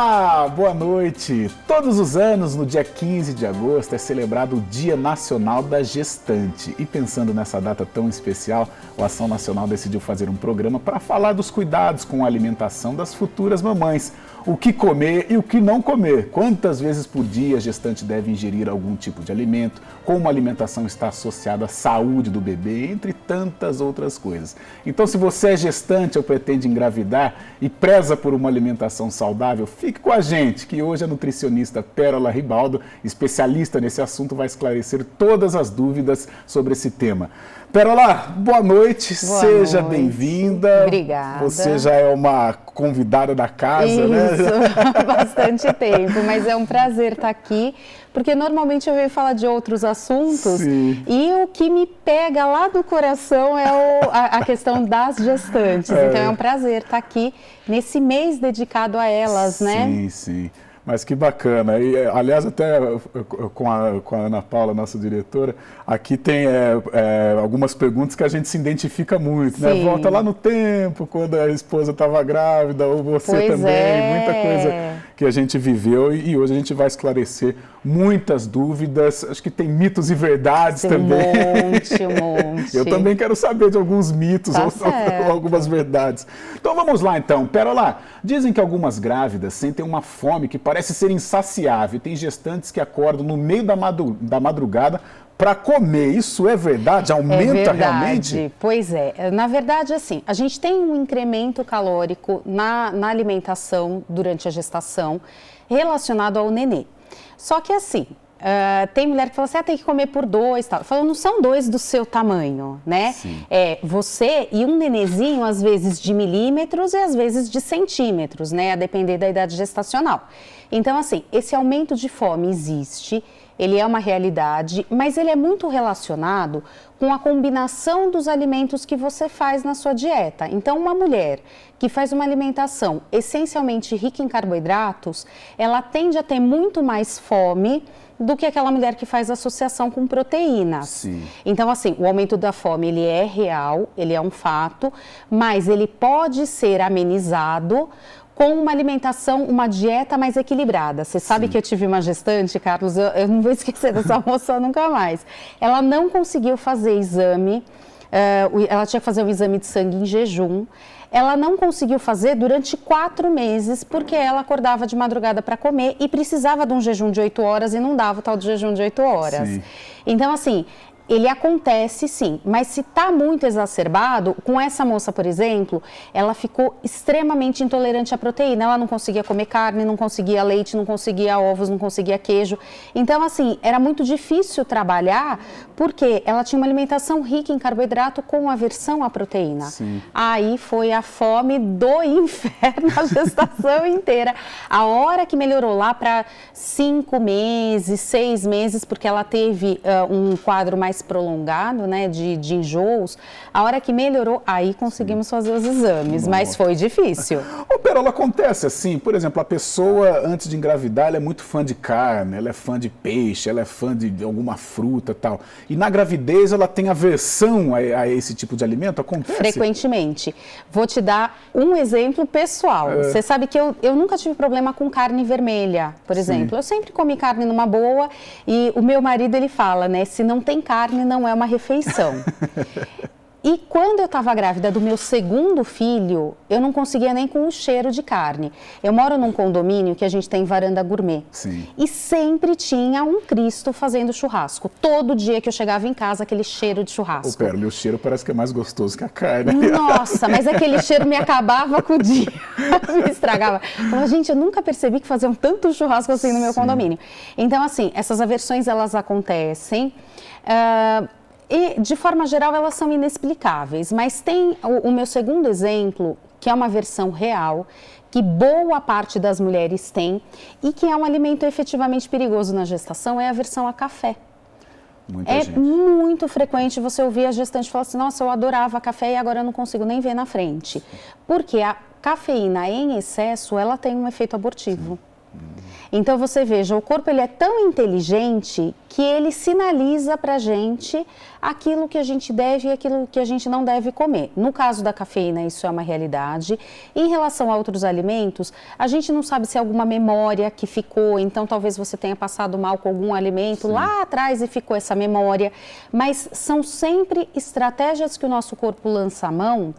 Olá, boa noite! Todos os anos, no dia 15 de agosto, é celebrado o Dia Nacional da Gestante. E pensando nessa data tão especial, o Ação Nacional decidiu fazer um programa para falar dos cuidados com a alimentação das futuras mamães. O que comer e o que não comer. Quantas vezes por dia a gestante deve ingerir algum tipo de alimento, como a alimentação está associada à saúde do bebê, entre tantas outras coisas. Então, se você é gestante ou pretende engravidar e preza por uma alimentação saudável, fique com a gente, que hoje a nutricionista Pérola Ribaldo, especialista nesse assunto, vai esclarecer todas as dúvidas sobre esse tema. Pérola, boa noite, seja bem-vinda. Obrigada. Você já é uma convidada da casa, né? Isso, há bastante tempo, mas é um prazer estar aqui, porque normalmente eu venho falar de outros assuntos. Sim. E o que me pega lá do coração é a questão das gestantes. Então é um prazer estar aqui nesse mês dedicado a elas, né? Sim, sim. Mas que bacana. E, aliás, até com a Ana Paula, nossa diretora, aqui tem algumas perguntas que a gente se identifica muito, né? Volta lá no tempo, quando a esposa estava grávida, ou você pois também, muita coisa que a gente viveu e hoje a gente vai esclarecer muitas dúvidas. Acho que tem mitos e verdades também. Um monte. Eu também quero saber de alguns mitos ou algumas verdades. Então vamos lá então. Pérola, dizem que algumas grávidas sentem uma fome que parece ser insaciável. Tem gestantes que acordam no meio da madrugada para comer. Isso é verdade? Aumenta realmente? Pois é. Na verdade, assim, a gente tem um incremento calórico na alimentação durante a gestação relacionado ao nenê. Só que assim, tem mulher que fala assim, tem que comer por 2, tal. Falo, não são 2 do seu tamanho, né? Sim. É você e um nenezinho, às vezes de milímetros e às vezes de centímetros, né? A depender da idade gestacional. Então, assim, esse aumento de fome existe, ele é uma realidade, mas ele é muito relacionado com a combinação dos alimentos que você faz na sua dieta. Então, uma mulher que faz uma alimentação essencialmente rica em carboidratos, ela tende a ter muito mais fome do que aquela mulher que faz associação com proteínas. Sim. Então, assim, o aumento da fome, ele é real, ele é um fato, mas ele pode ser amenizado com uma alimentação, uma dieta mais equilibrada. Você sabe que eu tive uma gestante, Carlos, eu não vou esquecer dessa moça nunca mais. Ela não conseguiu fazer exame, ela tinha que fazer um exame de sangue em jejum. Ela não conseguiu fazer durante 4 meses, porque ela acordava de madrugada para comer e precisava de um jejum de 8 horas e não dava o tal do jejum de 8 horas. Sim. Então, assim, ele acontece sim, mas se está muito exacerbado, com essa moça, por exemplo, ela ficou extremamente intolerante à proteína, ela não conseguia comer carne, não conseguia leite, não conseguia ovos, não conseguia queijo. Então, assim, era muito difícil trabalhar, porque ela tinha uma alimentação rica em carboidrato com aversão à proteína. Sim. Aí foi a fome do inferno a gestação inteira. A hora que melhorou lá para 5 meses, 6 meses, porque ela teve um quadro mais prolongado, né, de enjoos, a hora que melhorou, aí conseguimos fazer os exames, mas foi difícil. Ô, Pérola, acontece assim, por exemplo, a pessoa antes de engravidar, ela é muito fã de carne, ela é fã de peixe, ela é fã de alguma fruta e tal, e na gravidez ela tem aversão a esse tipo de alimento? Acontece? Frequentemente. Vou te dar um exemplo pessoal. Você sabe que eu nunca tive problema com carne vermelha, por exemplo. Eu sempre comi carne numa boa e o meu marido, ele fala, né, se não tem carne, não é uma refeição. E quando eu estava grávida do meu segundo filho, eu não conseguia nem com o cheiro de carne. Eu moro num condomínio que a gente tem varanda gourmet. Sim. E sempre tinha um Cristo fazendo churrasco. Todo dia que eu chegava em casa, aquele cheiro de churrasco. Ô, Pérola, o cheiro parece que é mais gostoso que a carne. Nossa, mas aquele cheiro me acabava com o dia, me estragava. Mas, gente, eu nunca percebi que faziam tanto churrasco assim no meu condomínio. Então, assim, essas aversões, elas acontecem. E, de forma geral, elas são inexplicáveis, mas tem o meu segundo exemplo, que é uma versão real, que boa parte das mulheres tem e que é um alimento efetivamente perigoso na gestação, é a aversão a café. Muita gente. Muito frequente você ouvir a gestante falar assim, nossa, eu adorava café e agora eu não consigo nem ver na frente. Porque a cafeína em excesso, ela tem um efeito abortivo. Então você veja, o corpo ele é tão inteligente que ele sinaliza para a gente aquilo que a gente deve e aquilo que a gente não deve comer. No caso da cafeína, isso é uma realidade. Em relação a outros alimentos, a gente não sabe se é alguma memória que ficou, então talvez você tenha passado mal com algum alimento lá atrás e ficou essa memória. Mas são sempre estratégias que o nosso corpo lança a mão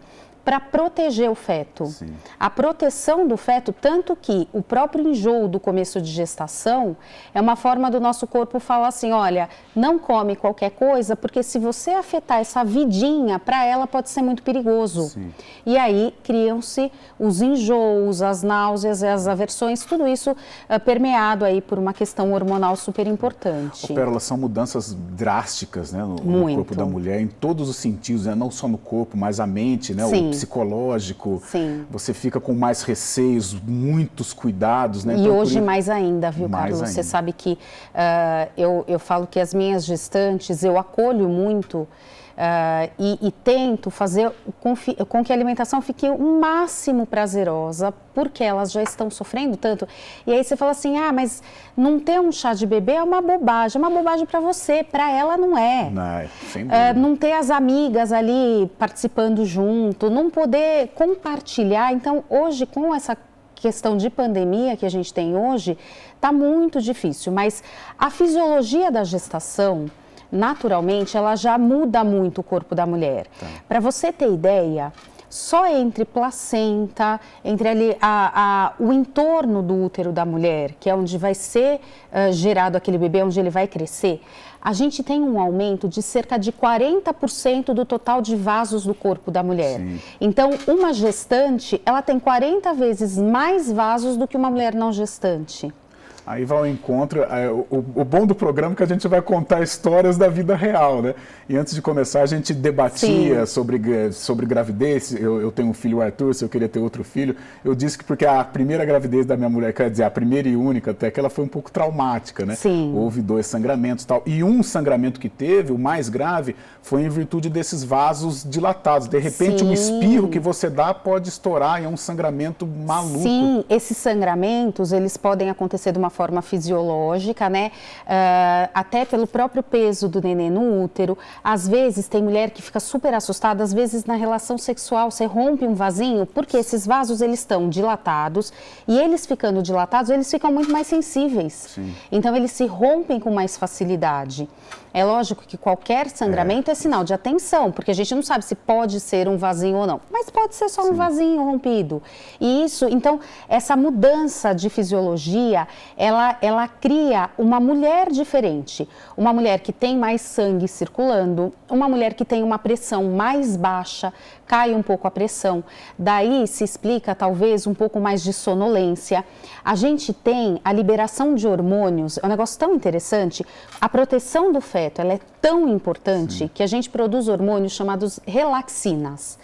para proteger o feto. Sim. A proteção do feto, tanto que o próprio enjoo do começo de gestação é uma forma do nosso corpo falar assim, olha, não come qualquer coisa, porque se você afetar essa vidinha, para ela pode ser muito perigoso. Sim. E aí criam-se os enjoos, as náuseas, as aversões, tudo isso permeado aí por uma questão hormonal super importante. Pérola, são mudanças drásticas, né, no corpo da mulher, em todos os sentidos, né, não só no corpo, mas a mente, né, Sim. o psicológico. Sim. Você fica com mais receios, muitos cuidados, né? E então, hoje mais ainda, viu, Carlos? Ainda. Você sabe que eu falo que as minhas gestantes, eu acolho muito e tento fazer com que a alimentação fique o máximo prazerosa, porque elas já estão sofrendo tanto. E aí você fala assim, mas não ter um chá de bebê é uma bobagem para você, para ela não é. Não ter as amigas ali participando junto, não poder compartilhar. Então, hoje, com essa questão de pandemia que a gente tem hoje, está muito difícil, mas a fisiologia da gestação, naturalmente, ela já muda muito o corpo da mulher. Tá. Para você ter ideia, só entre placenta, entre ali o entorno do útero da mulher, que é onde vai ser gerado aquele bebê, onde ele vai crescer, a gente tem um aumento de cerca de 40% do total de vasos do corpo da mulher. Sim. Então, uma gestante, ela tem 40 vezes mais vasos do que uma mulher não gestante. Aí vai ao encontro, o bom do programa é que a gente vai contar histórias da vida real, né? E antes de começar, a gente debatia sobre gravidez. Eu tenho um filho, o Arthur, se eu queria ter outro filho. Eu disse que porque a primeira gravidez da minha mulher, quer dizer, a primeira e única até, que ela foi um pouco traumática, né? Sim. Houve 2 sangramentos e tal. E um sangramento que teve, o mais grave, foi em virtude desses vasos dilatados. De repente, um espirro que você dá pode estourar e é um sangramento maluco. Sim, esses sangramentos, eles podem acontecer de uma forma fisiológica, né? Até pelo próprio peso do neném no útero. Às vezes tem mulher que fica super assustada, às vezes na relação sexual você rompe um vasinho, porque esses vasos eles estão dilatados e eles ficando dilatados, eles ficam muito mais sensíveis. Sim. Então eles se rompem com mais facilidade. É lógico que qualquer sangramento é sinal de atenção, porque a gente não sabe se pode ser um vasinho ou não, mas pode ser só um vasinho rompido. E isso, então, essa mudança de fisiologia, ela cria uma mulher diferente, uma mulher que tem mais sangue circulando, uma mulher que tem uma pressão mais baixa, cai um pouco a pressão, daí se explica talvez um pouco mais de sonolência. A gente tem a liberação de hormônios, é um negócio tão interessante, a proteção do feto, ela é tão importante que a gente produz hormônios chamados relaxinas.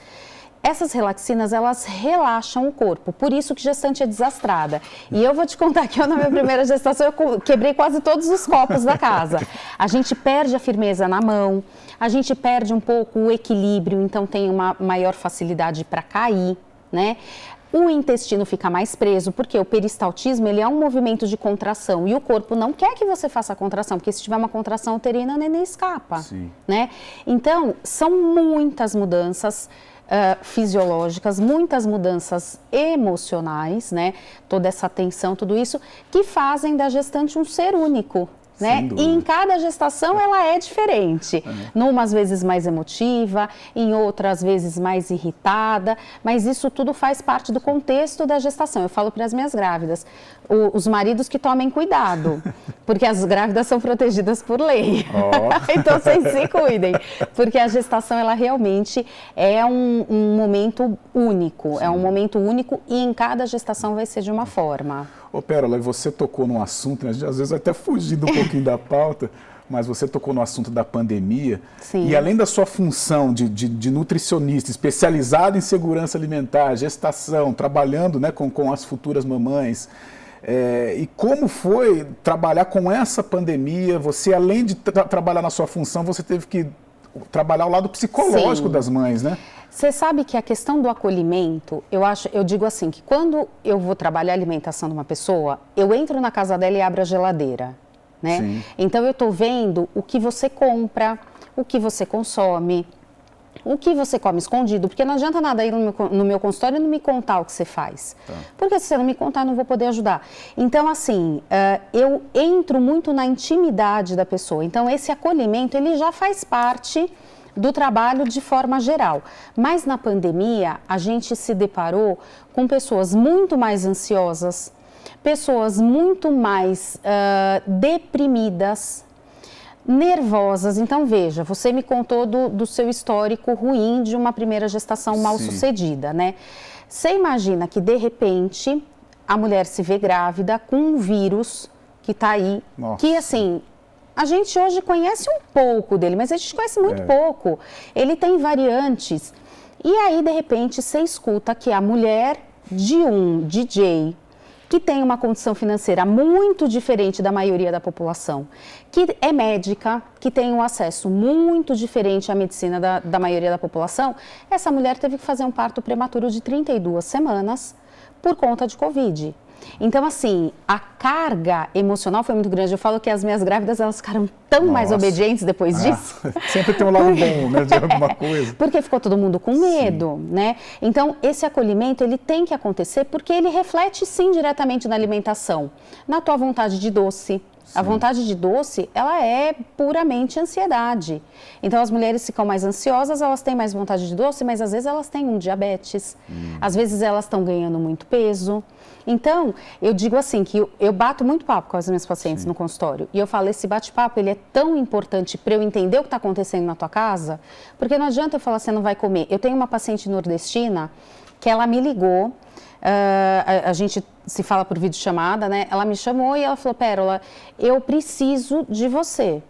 Essas relaxinas, elas relaxam o corpo, por isso que gestante é desastrada. E eu vou te contar que eu, na minha primeira gestação, eu quebrei quase todos os copos da casa. A gente perde a firmeza na mão, a gente perde um pouco o equilíbrio, então tem uma maior facilidade para cair, né? O intestino fica mais preso, porque o peristaltismo ele é um movimento de contração e o corpo não quer que você faça a contração, porque se tiver uma contração uterina, o neném escapa, né? Então, são muitas mudanças fisiológicas, muitas mudanças emocionais, né? Toda essa tensão, tudo isso, que fazem da gestante um ser único. Né? E em cada gestação ela é diferente, numa às vezes mais emotiva, em outras vezes mais irritada, mas isso tudo faz parte do contexto da gestação. Eu falo para as minhas grávidas, os maridos que tomem cuidado, porque as grávidas são protegidas por lei, então vocês se cuidem, porque a gestação ela realmente é um momento único, é um momento único e em cada gestação vai ser de uma forma. Ô Pérola, você tocou num assunto, né? Às vezes até fugindo um pouquinho da pauta, mas você tocou no assunto da pandemia. Sim. E além da sua função de nutricionista, especializada em segurança alimentar, gestação, trabalhando, né, com as futuras mamães, e como foi trabalhar com essa pandemia? Você, além de trabalhar na sua função, você teve que trabalhar o lado psicológico das mães, né? Você sabe que a questão do acolhimento, eu digo assim, que quando eu vou trabalhar a alimentação de uma pessoa, eu entro na casa dela e abro a geladeira, né? Sim. Então eu estou vendo o que você compra, o que você consome, o que você come escondido, porque não adianta nada ir no meu consultório e não me contar o que você faz. Tá. Porque se você não me contar, eu não vou poder ajudar. Então, assim, eu entro muito na intimidade da pessoa. Então, esse acolhimento, ele já faz parte do trabalho de forma geral. Mas na pandemia, a gente se deparou com pessoas muito mais ansiosas, pessoas muito mais deprimidas, nervosas. Então, veja, você me contou do seu histórico ruim de uma primeira gestação mal sucedida, né? Você imagina que, de repente, a mulher se vê grávida com um vírus que está aí, que, assim, a gente hoje conhece um pouco dele, mas a gente conhece muito pouco. Ele tem variantes. E aí, de repente, você escuta que a mulher de um DJ que tem uma condição financeira muito diferente da maioria da população, que é médica, que tem um acesso muito diferente à medicina da maioria da população, essa mulher teve que fazer um parto prematuro de 32 semanas por conta de Covid. Então, assim, a carga emocional foi muito grande. Eu falo que as minhas grávidas, elas ficaram tão mais obedientes depois disso. Sempre tem um lado bom, né, de alguma coisa. Porque ficou todo mundo com medo, né? Então, esse acolhimento, ele tem que acontecer porque ele reflete, sim, diretamente na alimentação. Na tua vontade de doce. A vontade de doce, ela é puramente ansiedade. Então, as mulheres ficam mais ansiosas, elas têm mais vontade de doce, mas às vezes elas têm um diabetes. Às vezes elas estão ganhando muito peso. Então, eu digo assim, que eu bato muito papo com as minhas pacientes no consultório. E eu falo, esse bate-papo, ele é tão importante para eu entender o que está acontecendo na tua casa, porque não adianta eu falar, você não vai comer. Eu tenho uma paciente nordestina que ela me ligou, a gente se fala por videochamada, né? Ela me chamou e ela falou, Pérola, eu preciso de você,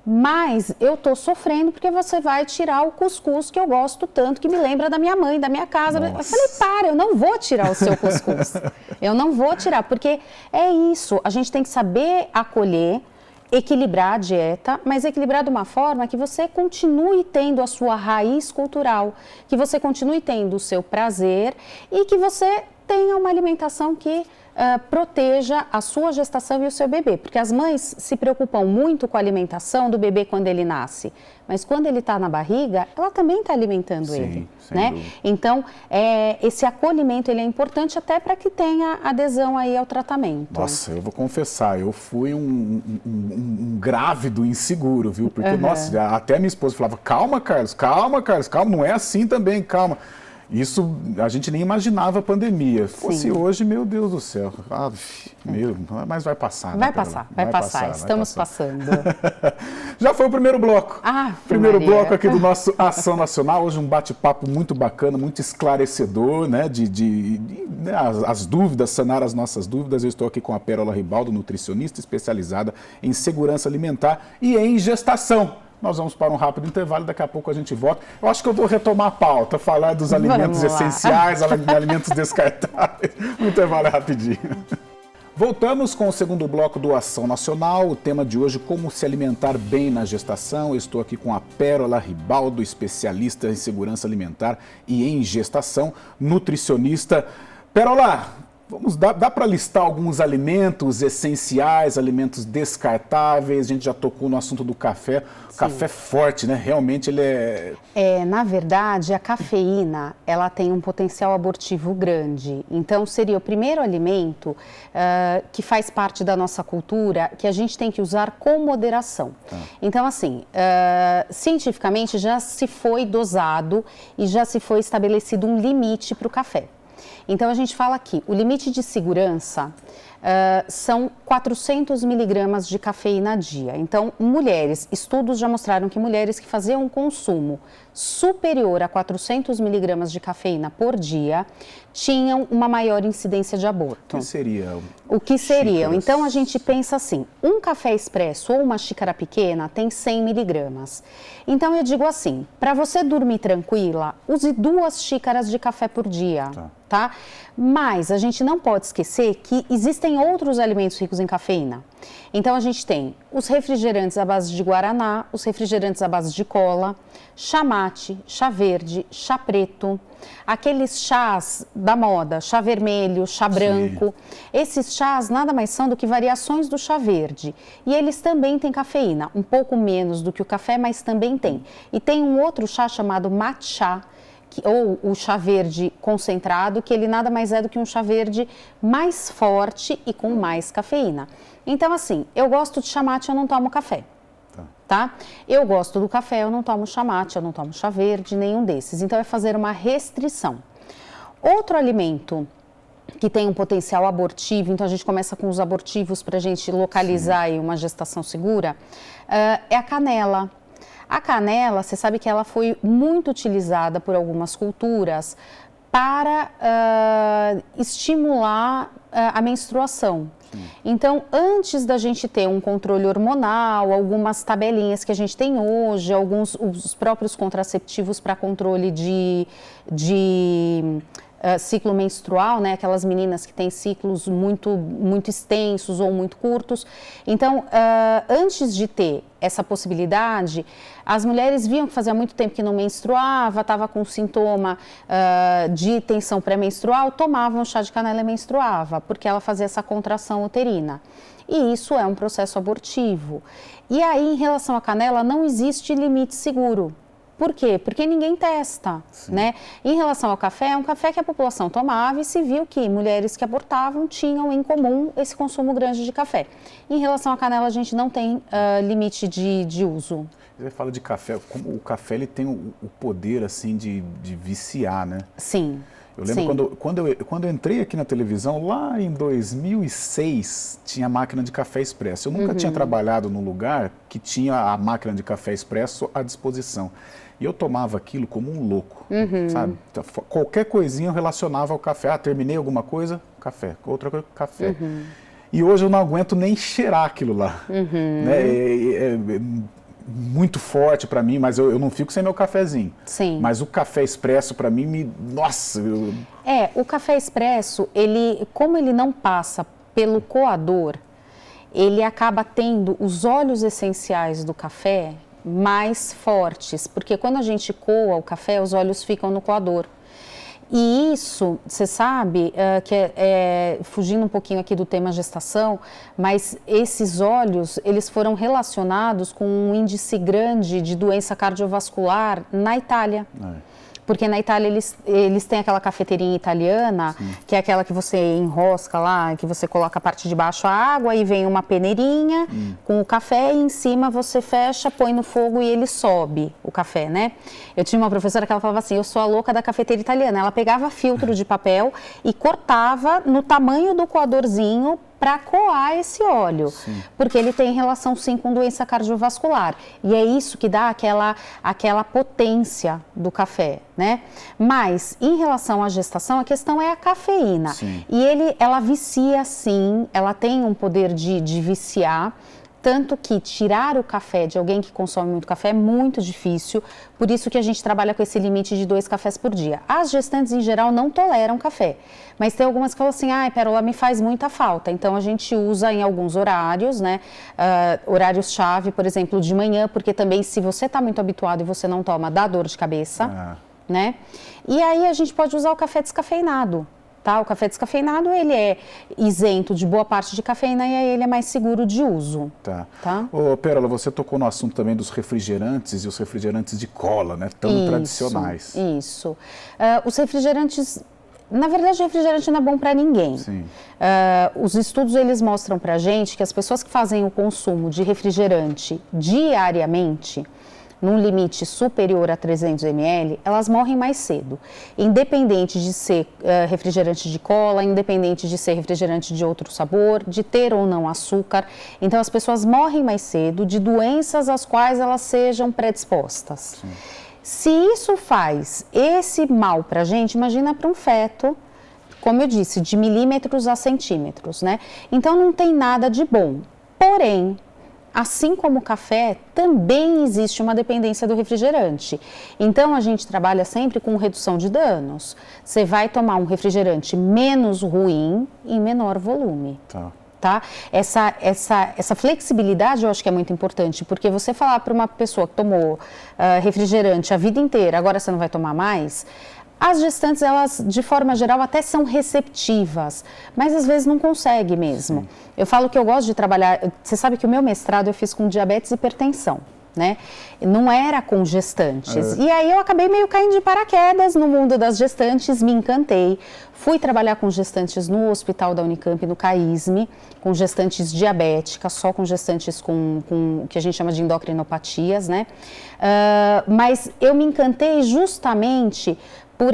mas eu tô sofrendo porque você vai tirar o cuscuz que eu gosto tanto, que me lembra da minha mãe, da minha casa. Nossa. Eu falei, para, eu não vou tirar o seu cuscuz, eu não vou tirar, porque é isso, a gente tem que saber acolher, equilibrar a dieta, mas equilibrar de uma forma que você continue tendo a sua raiz cultural, que você continue tendo o seu prazer e que você tenha uma alimentação que proteja a sua gestação e o seu bebê, porque as mães se preocupam muito com a alimentação do bebê quando ele nasce, mas quando ele está na barriga, ela também está alimentando ele, né? Dúvida. Então, esse acolhimento ele é importante até para que tenha adesão aí ao tratamento. Nossa, eu vou confessar, eu fui um grávido inseguro, viu? Porque, nossa, até minha esposa falava, calma, Carlos, calma, não é assim também, calma. Isso, a gente nem imaginava a pandemia. Fosse hoje, meu Deus do céu. Mas vai passar. Vai passar. Estamos passando. Já foi o primeiro bloco. Primeiro bloco aqui do nosso Ação Nacional. Hoje um bate-papo muito bacana, muito esclarecedor, né? As dúvidas, sanar as nossas dúvidas. Eu estou aqui com a Pérola Ribaldo, nutricionista especializada em segurança alimentar e em gestação. Nós vamos para um rápido intervalo, daqui a pouco a gente volta. Eu acho que eu vou retomar a pauta, falar dos alimentos essenciais, alimentos descartáveis. O intervalo é rapidinho. Voltamos com o segundo bloco do Ação Nacional. O tema de hoje, como se alimentar bem na gestação. Eu estou aqui com a Pérola Ribaldo, especialista em segurança alimentar e em gestação, nutricionista. Pérola, dá para listar alguns alimentos essenciais, alimentos descartáveis? A gente já tocou no assunto do café. O café é forte, né? Realmente ele na verdade, a cafeína, ela tem um potencial abortivo grande. Então, seria o primeiro alimento que faz parte da nossa cultura, que a gente tem que usar com moderação. Então, assim, cientificamente já se foi dosado e já se foi estabelecido um limite para o café. Então, a gente fala aqui, o limite de segurança são 400 miligramas de cafeína dia. Então, estudos já mostraram que mulheres que faziam um consumo superior a 400 miligramas de cafeína por dia tinham uma maior incidência de aborto. O que seria? O que seriam? Então, a gente pensa assim, um café expresso ou uma xícara pequena tem 100 miligramas. Então, eu digo assim, para você dormir tranquila, use 2 xícaras de café por dia, tá? Mas a gente não pode esquecer que existem outros alimentos ricos em cafeína. Então, a gente tem os refrigerantes à base de guaraná, os refrigerantes à base de cola, chá mate, chá verde, chá preto, aqueles chás da moda, chá vermelho, chá branco. Esses chás nada mais são do que variações do chá verde. E eles também têm cafeína, um pouco menos do que o café, mas também tem. E tem um outro chá chamado matcha, ou o chá verde concentrado, que ele nada mais é do que um chá verde mais forte e com mais cafeína. Então, assim, eu gosto de chá mate, eu não tomo café, tá? Eu gosto do café, eu não tomo chá mate, eu não tomo chá verde, nenhum desses. Então, é fazer uma restrição. Outro alimento que tem um potencial abortivo, então a gente começa com os abortivos para a gente localizar aí uma gestação segura, é a canela. A canela, você sabe que ela foi muito utilizada por algumas culturas para estimular a menstruação. Então, antes da gente ter um controle hormonal, algumas tabelinhas que a gente tem hoje, os próprios contraceptivos para controle de ciclo menstrual, né? Aquelas meninas que têm ciclos muito extensos ou muito curtos. Então, antes de ter essa possibilidade, as mulheres viam que fazia muito tempo que não menstruava, estava com sintoma de tensão pré-menstrual, tomavam chá de canela e menstruava, porque ela fazia essa contração uterina. E isso é um processo abortivo. E aí, em relação à canela, não existe limite seguro. Por quê? Porque ninguém testa, né? Em relação ao café, é um café que a população tomava e se viu que mulheres que abortavam tinham em comum esse consumo grande de café. Em relação à canela, a gente não tem limite de uso. Você fala de café, como o café ele tem o poder assim de viciar, né? Sim. Eu lembro quando eu entrei aqui na televisão, lá em 2006, tinha máquina de café expresso. Eu nunca tinha trabalhado num lugar que tinha a máquina de café expresso à disposição. E eu tomava aquilo como um louco, sabe? Então, qualquer coisinha eu relacionava ao café. Ah, terminei alguma coisa, café. Outra coisa, café. E hoje eu não aguento nem cheirar aquilo lá. Né? Muito forte para mim, mas eu não fico sem meu cafezinho. Sim. Mas o café expresso para mim, nossa... o café expresso, como ele não passa pelo coador, ele acaba tendo os óleos essenciais do café mais fortes, porque quando a gente coa o café, os óleos ficam no coador. E isso, você sabe, fugindo um pouquinho aqui do tema gestação, mas esses óleos, eles foram relacionados com um índice grande de doença cardiovascular na Itália. Porque na Itália eles têm aquela cafeteirinha italiana, que é aquela que você enrosca lá, que você coloca a parte de baixo a água e vem uma peneirinha com o café e em cima você fecha, põe no fogo e ele sobe o café, né? Eu tinha uma professora que ela falava assim, eu sou a louca da cafeteira italiana. Ela pegava filtro de papel e cortava no tamanho do coadorzinho para coar esse óleo, porque ele tem relação sim com doença cardiovascular e é isso que dá aquela potência do café, né? Mas em relação à gestação, a questão é a cafeína e ela vicia sim, ela tem um poder de viciar. Tanto que tirar o café de alguém que consome muito café é muito difícil, por isso que a gente trabalha com esse limite de 2 cafés por dia. As gestantes, em geral, não toleram café, mas tem algumas que falam assim, Pérola, me faz muita falta. Então, a gente usa em alguns horários, né? Horários-chave, por exemplo, de manhã, porque também se você está muito habituado e você não toma, dá dor de cabeça, né? E aí a gente pode usar o café descafeinado. Tá? O café descafeinado, ele é isento de boa parte de cafeína e aí ele é mais seguro de uso. Tá. Ô, Pérola, você tocou no assunto também dos refrigerantes e os refrigerantes de cola, né? Tão tradicionais. Isso. Os refrigerantes... Na verdade, o refrigerante não é bom para ninguém. Os estudos, eles mostram para a gente que as pessoas que fazem o consumo de refrigerante diariamente, num limite superior a 300 ml, elas morrem mais cedo. Independente de ser refrigerante de cola, independente de ser refrigerante de outro sabor, de ter ou não açúcar. Então, as pessoas morrem mais cedo de doenças às quais elas sejam predispostas. Se isso faz esse mal para a gente, imagina para um feto, como eu disse, de milímetros a centímetros, né? Então, não tem nada de bom. Porém, assim como o café, também existe uma dependência do refrigerante. Então, a gente trabalha sempre com redução de danos. Você vai tomar um refrigerante menos ruim em menor volume. Tá? tá? Essa flexibilidade eu acho que é muito importante, porque você falar para uma pessoa que tomou refrigerante a vida inteira, agora você não vai tomar mais, as gestantes, elas, de forma geral, até são receptivas, mas às vezes não consegue mesmo. Sim. Eu falo que eu gosto de trabalhar, você sabe que o meu mestrado eu fiz com diabetes e hipertensão, né? Não era com gestantes. E aí eu acabei meio caindo de paraquedas no mundo das gestantes, me encantei. Fui trabalhar com gestantes no hospital da Unicamp, no CAISM, com gestantes diabéticas, só com gestantes com o que a gente chama de endocrinopatias, né? Mas eu me encantei justamente por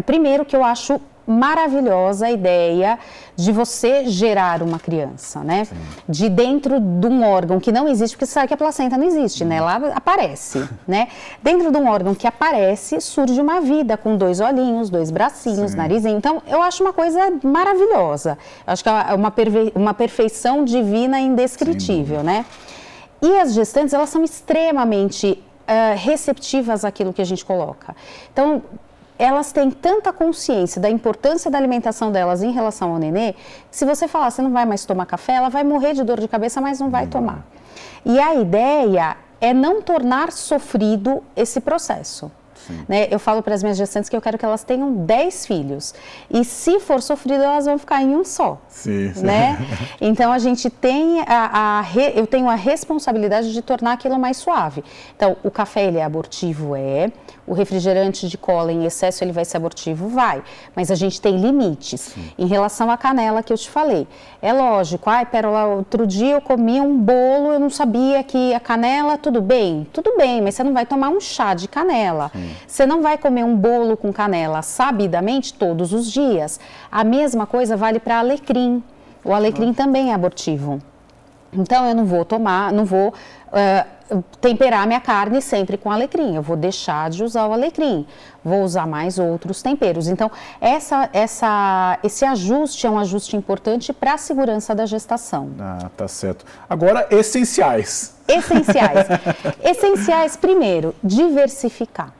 primeiro que eu acho maravilhosa a ideia de você gerar uma criança, né? Sim. De dentro de um órgão que não existe, porque você sabe que a placenta não existe, né? Lá aparece, né? Dentro de um órgão que aparece, surge uma vida com 2 olhinhos, 2 bracinhos, sim, narizinho. Então, eu acho uma coisa maravilhosa. Eu acho que é uma perfeição divina indescritível, né? E as gestantes, elas são extremamente receptivas àquilo que a gente coloca. Então, elas têm tanta consciência da importância da alimentação delas em relação ao nenê, que se você falar, você não vai mais tomar café, ela vai morrer de dor de cabeça, mas não vai tomar. E a ideia é não tornar sofrido esse processo. Né? Eu falo para as minhas gestantes que eu quero que elas tenham 10 filhos. E se for sofrido, elas vão ficar em um só. Sim, sim. Né? Então, a gente tem eu tenho a responsabilidade de tornar aquilo mais suave. Então, o café, ele é abortivo? O refrigerante de cola em excesso, ele vai ser abortivo? Vai. Mas a gente tem limites. Sim. Em relação à canela que eu te falei. É lógico, Pérola, outro dia eu comi um bolo, eu não sabia que a canela, tudo bem, mas você não vai tomar um chá de canela. Sim. Você não vai comer um bolo com canela sabidamente todos os dias. A mesma coisa vale para alecrim. O alecrim também é abortivo. Então, eu não vou temperar minha carne sempre com alecrim. Eu vou deixar de usar o alecrim. Vou usar mais outros temperos. Então, esse ajuste é um ajuste importante para a segurança da gestação. Ah, tá certo. Agora, essenciais. Essenciais, primeiro, diversificar.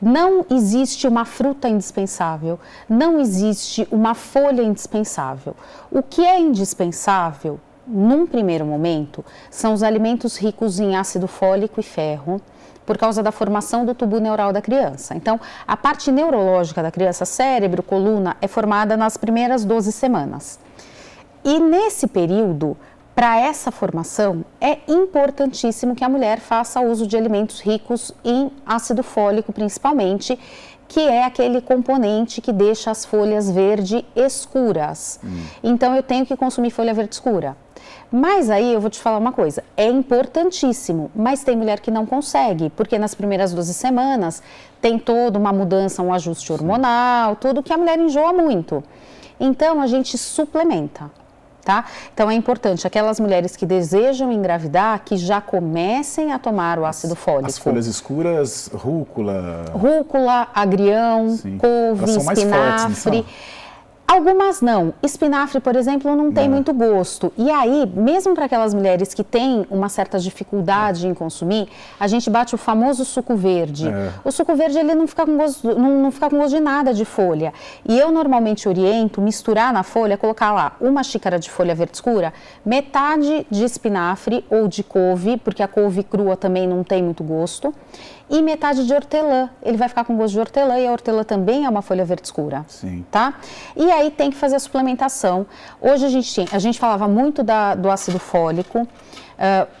Não existe uma fruta indispensável, não existe uma folha indispensável. O que é indispensável, num primeiro momento, são os alimentos ricos em ácido fólico e ferro, por causa da formação do tubo neural da criança. Então, a parte neurológica da criança, cérebro, coluna, é formada nas primeiras 12 semanas. E nesse período, para essa formação, é importantíssimo que a mulher faça uso de alimentos ricos em ácido fólico, principalmente, que é aquele componente que deixa as folhas verde escuras. Então, eu tenho que consumir folha verde escura. Mas aí, eu vou te falar uma coisa, é importantíssimo, mas tem mulher que não consegue, porque nas primeiras 12 semanas tem toda uma mudança, um ajuste hormonal, tudo que a mulher enjoa muito. Então, a gente suplementa. Tá? Então, é importante aquelas mulheres que desejam engravidar que já comecem a tomar o ácido fólico. As folhas escuras, rúcula... agrião, couve, espinafre... Algumas não. Espinafre, por exemplo, não tem muito gosto. E aí, mesmo para aquelas mulheres que têm uma certa dificuldade em consumir, a gente bate o famoso suco verde. O suco verde, ele não fica com gosto de nada de folha. E eu normalmente oriento misturar na folha, colocar lá uma xícara de folha verde escura, metade de espinafre ou de couve, porque a couve crua também não tem muito gosto, e metade de hortelã. Ele vai ficar com gosto de hortelã e a hortelã também é uma folha verde escura. Sim. Tá? E aí tem que fazer a suplementação. Hoje a gente falava muito do ácido fólico.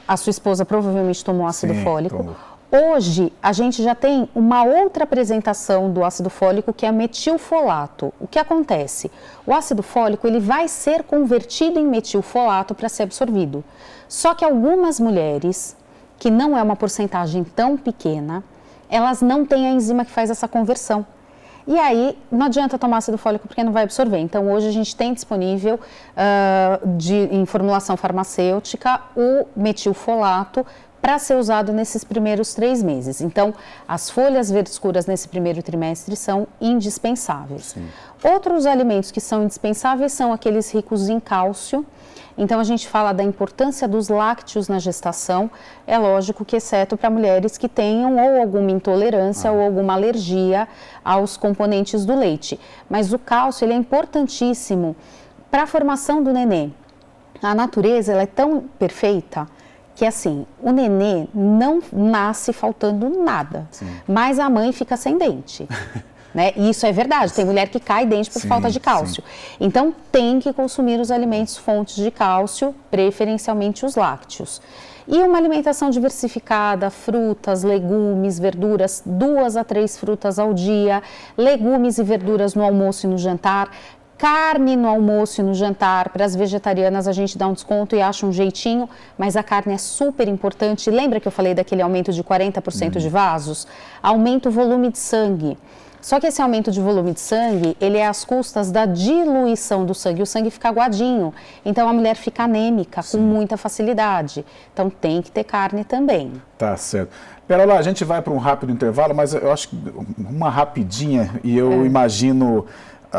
A sua esposa provavelmente tomou ácido fólico. Tomou. Hoje a gente já tem uma outra apresentação do ácido fólico, que é metilfolato. O que acontece? O ácido fólico, ele vai ser convertido em metilfolato para ser absorvido. Só que algumas mulheres, que não é uma porcentagem tão pequena, elas não têm a enzima que faz essa conversão. E aí, não adianta tomar ácido fólico porque não vai absorver. Então, hoje a gente tem disponível em formulação farmacêutica o metilfolato para ser usado nesses primeiros 3 meses. Então, as folhas verdes escuras nesse primeiro trimestre são indispensáveis. Sim. Outros alimentos que são indispensáveis são aqueles ricos em cálcio. Então, a gente fala da importância dos lácteos na gestação, é lógico que exceto para mulheres que tenham ou alguma intolerância ou alguma alergia aos componentes do leite. Mas o cálcio, ele é importantíssimo para a formação do nenê, a natureza ela é tão perfeita que assim, o nenê não nasce faltando nada, mas a mãe fica sem dente. Né? E isso é verdade, tem mulher que cai dente por falta de cálcio. Então tem que consumir os alimentos fontes de cálcio, preferencialmente os lácteos. E uma alimentação diversificada, frutas, legumes, verduras, 2 a 3 frutas ao dia, legumes e verduras no almoço e no jantar, carne no almoço e no jantar. Para as vegetarianas a gente dá um desconto e acha um jeitinho, mas a carne é super importante. Lembra que eu falei daquele aumento de 40% de vasos? Aumenta o volume de sangue. Só que esse aumento de volume de sangue, ele é às custas da diluição do sangue. O sangue fica aguadinho, então a mulher fica anêmica com muita facilidade. Então tem que ter carne também. Tá certo. Pera lá, a gente vai para um rápido intervalo, mas eu acho que uma rapidinha e eu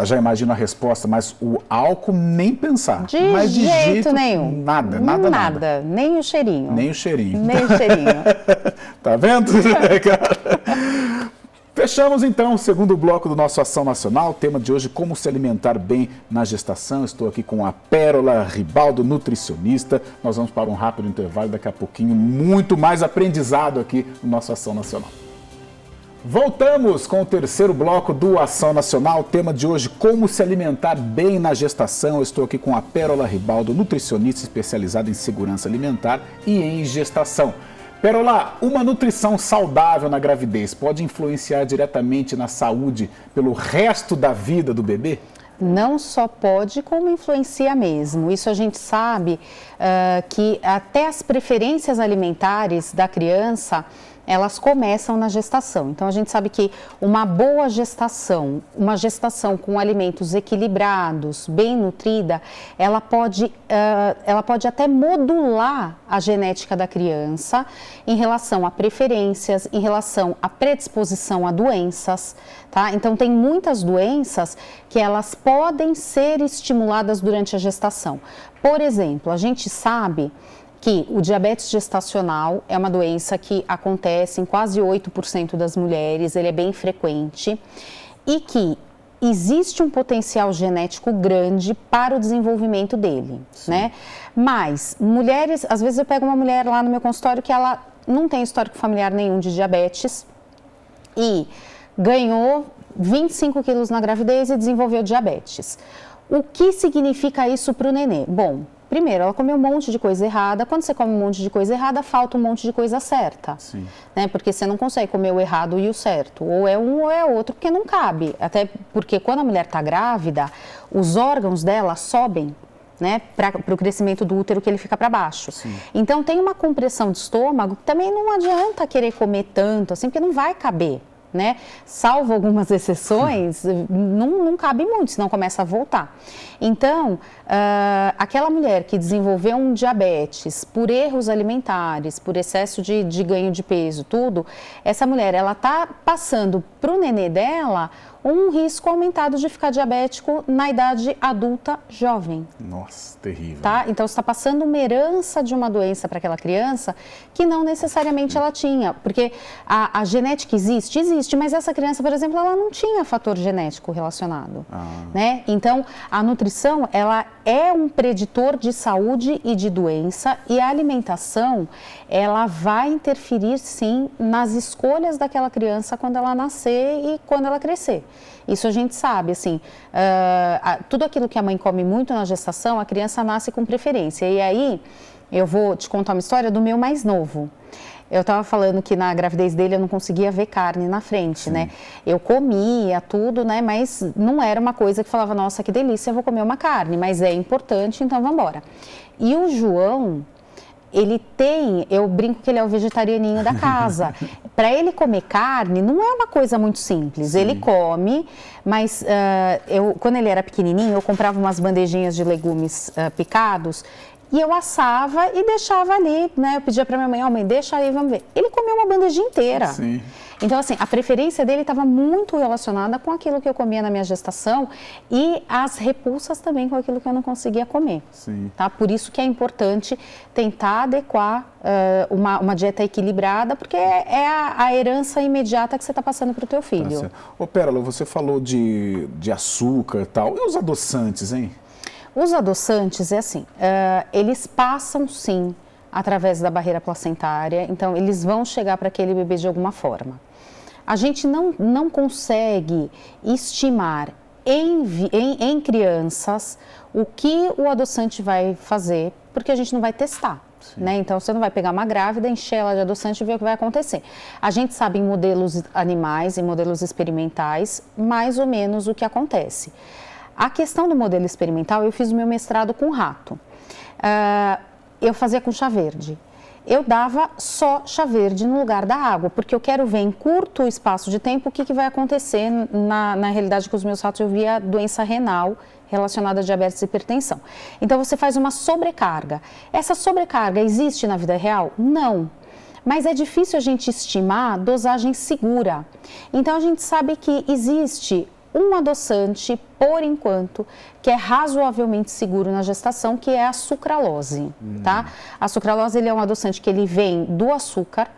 já imagino a resposta, mas o álcool nem pensar. De jeito nenhum. Nada. Nem o cheirinho. Nem o cheirinho. Tá vendo? Fechamos então o segundo bloco do nosso Ação Nacional. O tema de hoje, como se alimentar bem na gestação. Estou aqui com a Pérola Ribaldo, nutricionista. Nós vamos para um rápido intervalo, daqui a pouquinho muito mais aprendizado aqui no nosso Ação Nacional. Voltamos com o terceiro bloco do Ação Nacional. O tema de hoje, como se alimentar bem na gestação. Eu estou aqui com a Pérola Ribaldo, nutricionista especializada em segurança alimentar e em gestação. Pérola, uma nutrição saudável na gravidez pode influenciar diretamente na saúde pelo resto da vida do bebê? Não só pode, como influencia mesmo. Isso a gente sabe que até as preferências alimentares da criança, elas começam na gestação. Então, a gente sabe que uma boa gestação, uma gestação com alimentos equilibrados, bem nutrida, ela pode até modular a genética da criança em relação a preferências, em relação à predisposição a doenças, tá? Então, tem muitas doenças que elas podem ser estimuladas durante a gestação. Por exemplo, a gente sabe que o diabetes gestacional é uma doença que acontece em quase 8% das mulheres, ele é bem frequente e que existe um potencial genético grande para o desenvolvimento dele, né? Mas mulheres, às vezes eu pego uma mulher lá no meu consultório que ela não tem histórico familiar nenhum de diabetes e ganhou 25 quilos na gravidez e desenvolveu diabetes. O que significa isso para o nenê? Bom, primeiro, ela comeu um monte de coisa errada. Quando você come um monte de coisa errada, falta um monte de coisa certa. Sim. Né? Porque você não consegue comer o errado e o certo. Ou é um ou é outro, porque não cabe. Até porque quando a mulher está grávida, os órgãos dela sobem, né, para o crescimento do útero, que ele fica para baixo. Sim. Então, tem uma compressão de estômago que também não adianta querer comer tanto, assim, porque não vai caber. Né? Salvo algumas exceções, não cabe muito, senão começa a voltar. Então, aquela mulher que desenvolveu um diabetes por erros alimentares, por excesso de ganho de peso, tudo, essa mulher, ela está passando para o nenê dela um risco aumentado de ficar diabético na idade adulta jovem. Nossa, terrível. Tá? Então, você está passando uma herança de uma doença para aquela criança que não necessariamente ela tinha. Porque a genética existe, mas essa criança, por exemplo, ela não tinha fator genético relacionado. Né? Então, a nutrição, ela é um preditor de saúde e de doença, e a alimentação, ela vai interferir, sim, nas escolhas daquela criança quando ela nascer e quando ela crescer. Isso a gente sabe, assim, tudo aquilo que a mãe come muito na gestação, a criança nasce com preferência. E aí, eu vou te contar uma história do meu mais novo. Eu estava falando que na gravidez dele eu não conseguia ver carne na frente, né? Eu comia tudo, né? Mas não era uma coisa que falava, nossa, que delícia, eu vou comer uma carne, mas é importante, então vamos embora. E o João, eu brinco que ele é o vegetarianinho da casa. Para ele comer carne, não é uma coisa muito simples. Sim. Ele come, mas quando ele era pequenininho, eu comprava umas bandejinhas de legumes picados e eu assava e deixava ali, né? Eu pedia para minha mãe, mãe, deixa aí, vamos ver. Ele comeu uma bandejinha inteira. Sim. Então, assim, a preferência dele estava muito relacionada com aquilo que eu comia na minha gestação e as repulsas também com aquilo que eu não conseguia comer. Sim. Tá? Por isso que é importante tentar adequar uma dieta equilibrada, porque é a herança imediata que você está passando para o teu filho. Ô, Pérola, você falou de açúcar e tal. E os adoçantes, hein? Os adoçantes, é assim, eles passam sim através da barreira placentária, então eles vão chegar para aquele bebê de alguma forma. A gente não consegue estimar em crianças o que o adoçante vai fazer, porque a gente não vai testar. Né? Então, você não vai pegar uma grávida, encher ela de adoçante e ver o que vai acontecer. A gente sabe em modelos animais, em modelos experimentais, mais ou menos o que acontece. A questão do modelo experimental, eu fiz o meu mestrado com rato. Eu fazia com chá verde. Eu dava só chá verde no lugar da água, porque eu quero ver em curto espaço de tempo o que vai acontecer. Na realidade, com os meus ratos eu via doença renal relacionada a diabetes e hipertensão. Então, você faz uma sobrecarga. Essa sobrecarga existe na vida real? Não. Mas é difícil a gente estimar dosagem segura. Então, a gente sabe que existe um adoçante, por enquanto, que é razoavelmente seguro na gestação, que é a sucralose, tá? A sucralose, ele é um adoçante que ele vem do açúcar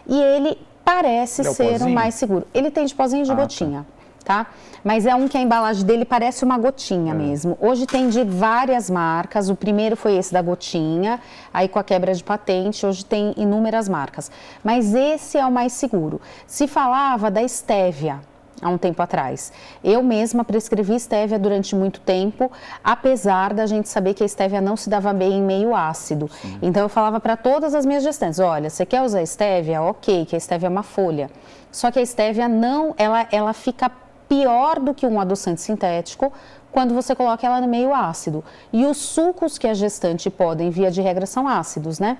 e ele parece ser o mais seguro. Ele tem de pozinho de gotinha, tá? Mas é um que a embalagem dele parece uma gotinha mesmo. Hoje tem de várias marcas, o primeiro foi esse da gotinha, aí com a quebra de patente, hoje tem inúmeras marcas. Mas esse é o mais seguro. Se falava da estévia há um tempo atrás. Eu mesma prescrevi estévia durante muito tempo, apesar da gente saber que a estévia não se dava bem em meio ácido. Sim. Então, eu falava para todas as minhas gestantes, olha, você quer usar estévia? Ok, que a estévia é uma folha. Só que a estévia não, ela fica pior do que um adoçante sintético quando você coloca ela no meio ácido. E os sucos que a gestante podem, via de regra, são ácidos, né?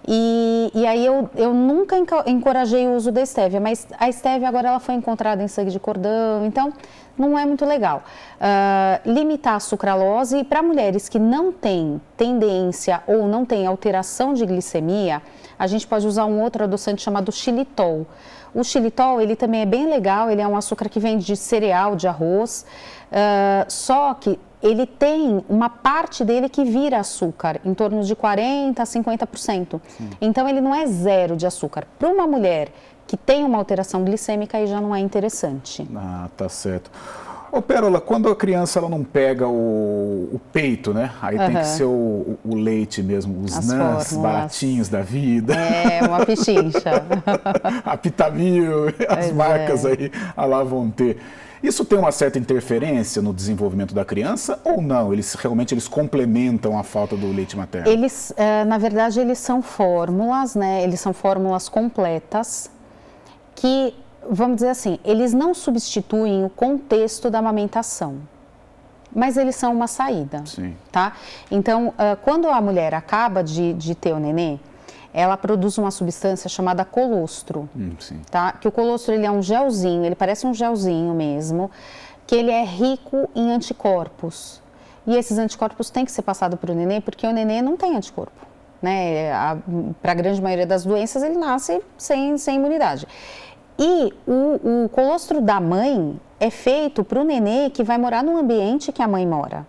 E aí eu nunca encorajei o uso da estévia, mas a estévia agora ela foi encontrada em sangue de cordão, então não é muito legal. Limitar a sucralose, e para mulheres que não têm tendência ou não têm alteração de glicemia, a gente pode usar um outro adoçante chamado xilitol. O xilitol, ele também é bem legal, ele é um açúcar que vem de cereal, de arroz, só que ele tem uma parte dele que vira açúcar, em torno de 40% a 50%. Sim. Então, ele não é zero de açúcar. Para uma mulher que tem uma alteração glicêmica, aí já não é interessante. Ah, tá certo. Ô, Pérola, quando a criança ela não pega o peito, né? Aí tem que ser o leite mesmo, os NANs baratinhos da vida. É, uma pichincha. A Pitamil, as marcas aí, lá vão ter. Isso tem uma certa interferência no desenvolvimento da criança ou não? Eles realmente complementam a falta do leite materno? Eles, na verdade, eles são fórmulas, né? Eles são fórmulas completas que, vamos dizer assim, eles não substituem o contexto da amamentação, mas eles são uma saída, sim, tá? Então, quando a mulher acaba de ter o nenê, ela produz uma substância chamada colostro, tá? Que o colostro, ele é um gelzinho, ele parece um gelzinho mesmo, que ele é rico em anticorpos. E esses anticorpos têm que ser passados para o nenê, porque o nenê não tem anticorpo, né? Para a grande maioria das doenças, ele nasce sem imunidade. E o colostro da mãe é feito para o nenê que vai morar no ambiente que a mãe mora.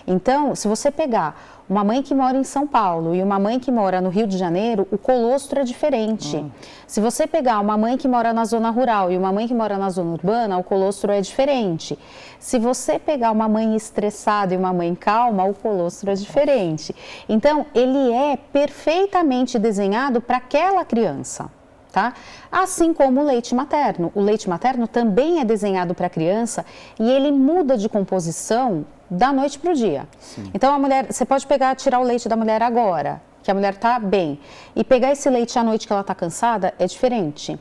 Então, se você pegar uma mãe que mora em São Paulo e uma mãe que mora no Rio de Janeiro, o colostro é diferente. Se você pegar uma mãe que mora na zona rural e uma mãe que mora na zona urbana, o colostro é diferente. Se você pegar uma mãe estressada e uma mãe calma, o colostro é diferente. Então, ele é perfeitamente desenhado para aquela criança. Tá? Assim como o leite materno. O leite materno também é desenhado para a criança e ele muda de composição da noite para o dia. Sim. Então, a mulher, você pode tirar o leite da mulher agora, que a mulher está bem, e pegar esse leite à noite que ela está cansada, é diferente.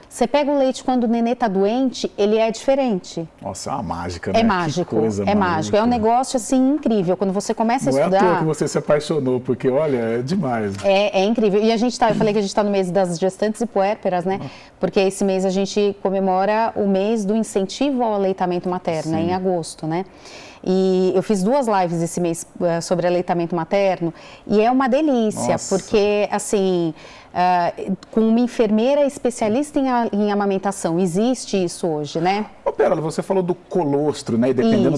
Você pega o leite quando o nenê está doente, ele é diferente. Nossa, é uma mágica, né? É mágico, é mágico. É um negócio, assim, incrível. Quando você começa a estudar... Não é à toa que você se apaixonou, porque, olha, é demais. É incrível. E a gente eu falei que a gente está no mês das gestantes e puérperas, né? Porque esse mês a gente comemora o mês do incentivo ao aleitamento materno, em agosto, né? E eu fiz 2 lives esse mês sobre aleitamento materno e é uma delícia, porque, assim, com uma enfermeira especialista em amamentação, existe isso hoje, né? Ô, Pérola, você falou do colostro, né? E dependendo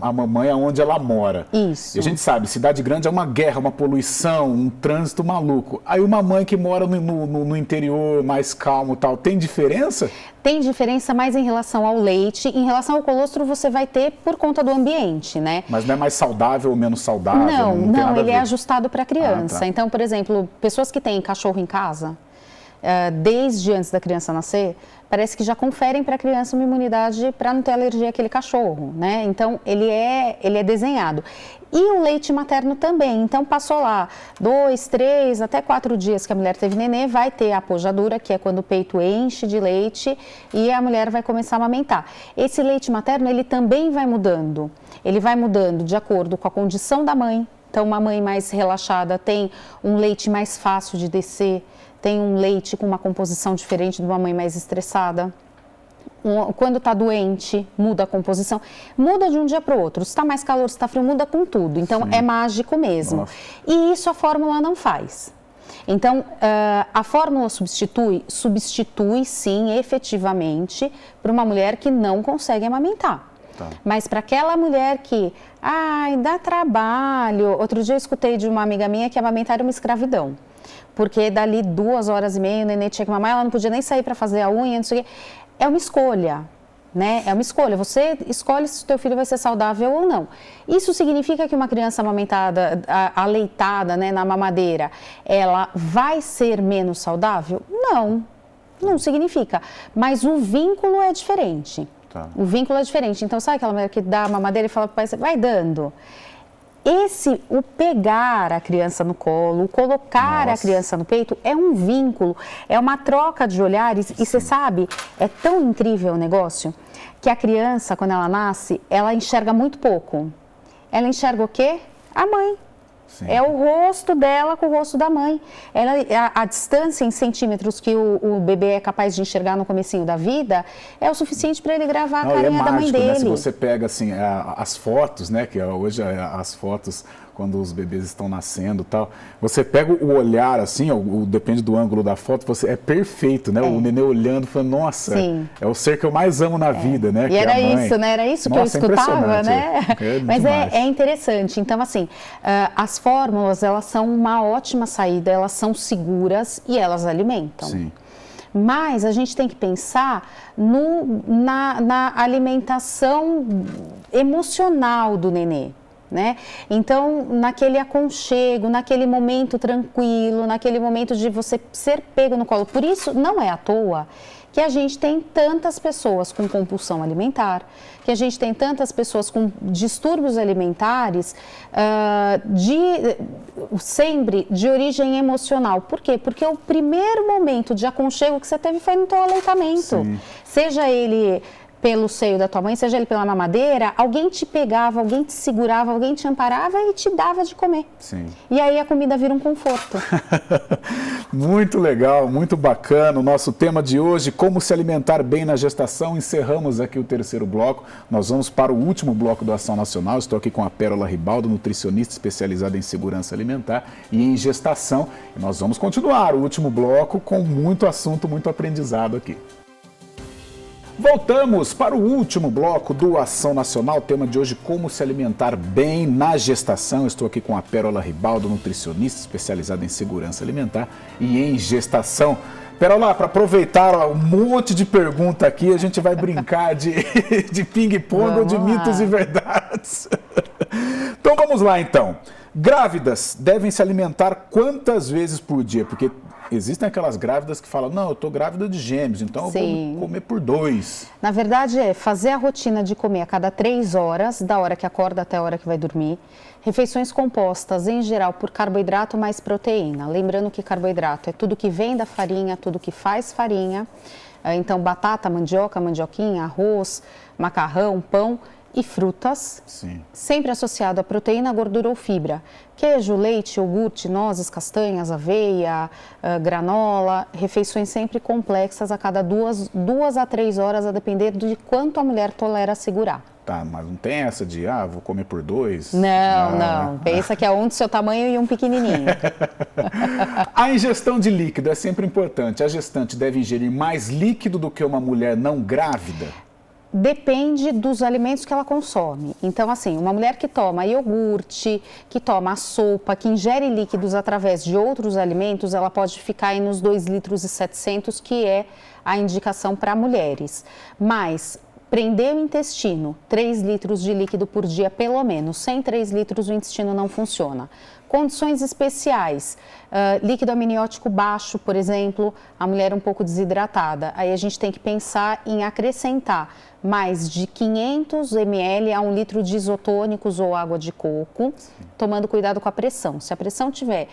a mamãe aonde ela mora. Isso. E a gente sabe, cidade grande é uma guerra, uma poluição, um trânsito maluco. Aí uma mãe que mora no interior, mais calmo e tal, tem diferença? tem diferença mais em relação ao leite. Em relação ao colostro, você vai ter por conta do ambiente, né? Mas não é mais saudável ou menos saudável? Não, ele é ajustado para a criança. Tá. Então, por exemplo, pessoas que têm cachorro em casa, desde antes da criança nascer, parece que já conferem para a criança uma imunidade para não ter alergia àquele cachorro, né? Então, ele é desenhado. E o leite materno também. Então, passou lá 2, 3, até 4 dias que a mulher teve nenê, vai ter a pojadura, que é quando o peito enche de leite e a mulher vai começar a amamentar. Esse leite materno, ele também vai mudando. Ele vai mudando de acordo com a condição da mãe. Então, uma mãe mais relaxada tem um leite mais fácil de descer, tem um leite com uma composição diferente de uma mãe mais estressada. Quando está doente, muda a composição. Muda de um dia para o outro. Se está mais calor, se está frio, muda com tudo. Então, é mágico mesmo. Nossa. E isso a fórmula não faz. Então, a fórmula substitui sim, efetivamente, para uma mulher que não consegue amamentar. Tá. Mas para aquela mulher que, dá trabalho. Outro dia eu escutei de uma amiga minha que amamentar era uma escravidão. Porque dali 2h30 o nenê tinha que mamar, ela não podia nem sair para fazer a unha, não sei o quê. É uma escolha, né? É uma escolha. Você escolhe se o teu filho vai ser saudável ou não. Isso significa que uma criança amamentada, aleitada, né, na mamadeira, ela vai ser menos saudável? Não significa. Mas o vínculo é diferente. Tá. O vínculo é diferente. Então, sabe aquela mulher que dá a mamadeira e fala para o pai, vai dando? O pegar a criança no colo, o colocar a criança no peito é um vínculo, é uma troca de olhares. E você sabe, é tão incrível o negócio que a criança, quando ela nasce, ela enxerga muito pouco. Ela enxerga o quê? A mãe. Sim. É o rosto dela com o rosto da mãe. A distância em centímetros que o bebê é capaz de enxergar no comecinho da vida é o suficiente para ele gravar a carinha da mãe dele. Né? Se você pega assim, as fotos, né, que hoje as fotos quando os bebês estão nascendo e tal, você pega o olhar assim, depende do ângulo da foto, é perfeito, né? O nenê olhando, falando, nossa, é o ser que eu mais amo na vida, né? E que era é a mãe. Isso, né? Era isso que eu escutava, né? Mas é interessante. Então, assim, as fórmulas, elas são uma ótima saída, elas são seguras e elas alimentam. Sim. Mas a gente tem que pensar na alimentação emocional do nenê. Né? Então, naquele aconchego, naquele momento tranquilo, naquele momento de você ser pego no colo. Por isso, não é à toa que a gente tem tantas pessoas com compulsão alimentar, que a gente tem tantas pessoas com distúrbios alimentares, sempre de origem emocional. Por quê? Porque o primeiro momento de aconchego que você teve foi no teu aleitamento. Sim. Seja ele pelo seio da tua mãe, seja ele pela mamadeira, alguém te pegava, alguém te segurava, alguém te amparava e te dava de comer. Sim. E aí a comida vira um conforto. Muito legal, muito bacana. O nosso tema de hoje, como se alimentar bem na gestação. Encerramos aqui o terceiro bloco. Nós vamos para o último bloco do Ação Nacional. Estou aqui com a Pérola Ribaldo, nutricionista especializada em segurança alimentar e em gestação. E nós vamos continuar o último bloco com muito assunto, muito aprendizado aqui. Voltamos para o último bloco do Ação Nacional, tema de hoje, como se alimentar bem na gestação. Estou aqui com a Pérola Ribaldo, nutricionista especializada em segurança alimentar e em gestação. Pérola, para aproveitar um monte de pergunta aqui, a gente vai brincar de ping-pong ou de mitos e verdades. Então vamos lá então. Grávidas devem se alimentar quantas vezes por dia? Porque existem aquelas grávidas que falam, não, eu estou grávida de gêmeos, então Sim. eu vou comer por 2. Na verdade, é fazer a rotina de comer a cada 3 horas, da hora que acorda até a hora que vai dormir. Refeições compostas, em geral, por carboidrato mais proteína. Lembrando que carboidrato é tudo que vem da farinha, tudo que faz farinha. Então, batata, mandioca, mandioquinha, arroz, macarrão, pão e frutas, Sim. sempre associado a proteína, gordura ou fibra. Queijo, leite, iogurte, nozes, castanhas, aveia, granola, refeições sempre complexas a cada 2 a 3 horas, a depender de quanto a mulher tolera segurar. Tá, mas não tem essa de, vou comer por 2? Não. Pensa que é um do seu tamanho e um pequenininho. A ingestão de líquido é sempre importante. A gestante deve ingerir mais líquido do que uma mulher não grávida? Depende dos alimentos que ela consome. Então, assim, uma mulher que toma iogurte, que toma sopa, que ingere líquidos através de outros alimentos, ela pode ficar aí nos 2,7 litros, que é a indicação para mulheres. Mas prender o intestino, 3 litros de líquido por dia pelo menos. Sem 3 litros o intestino não funciona. Condições especiais, líquido amniótico baixo, por exemplo, a mulher um pouco desidratada. Aí a gente tem que pensar em acrescentar mais de 500 ml a 1 litro de isotônicos ou água de coco, tomando cuidado com a pressão. Se a pressão estiver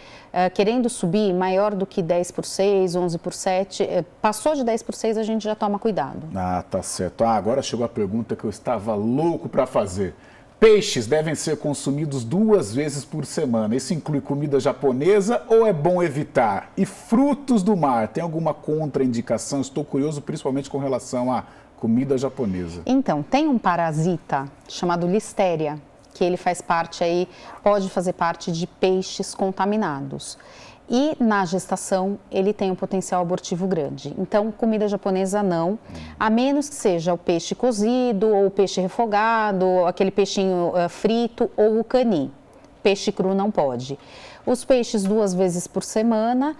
querendo subir maior do que 10/6, 11/7, passou de 10/6, a gente já toma cuidado. Ah, tá certo. Agora chegou a pergunta que eu estava louco para fazer. Peixes devem ser consumidos 2 vezes por semana. Isso inclui comida japonesa ou é bom evitar? E frutos do mar, tem alguma contraindicação? Estou curioso principalmente com relação à comida japonesa. Então, tem um parasita chamado Listeria, que ele faz parte aí, pode fazer parte de peixes contaminados. E na gestação ele tem um potencial abortivo grande. Então, comida japonesa não, a menos que seja o peixe cozido ou o peixe refogado, aquele peixinho frito ou o cani. Peixe cru não pode. Os peixes 2 vezes por semana,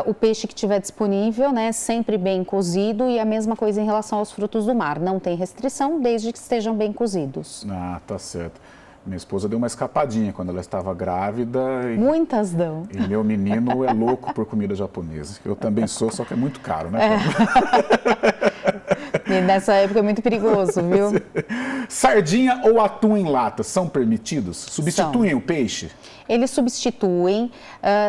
o peixe que tiver disponível, né, sempre bem cozido, e a mesma coisa em relação aos frutos do mar. Não tem restrição desde que estejam bem cozidos. Ah, tá certo. Minha esposa deu uma escapadinha quando ela estava grávida. Muitas dão. E meu menino é louco por comida japonesa. Eu também sou, só que é muito caro, né? E nessa época é muito perigoso, viu? Sardinha ou atum em lata são permitidos? Substituem o peixe? Eles substituem.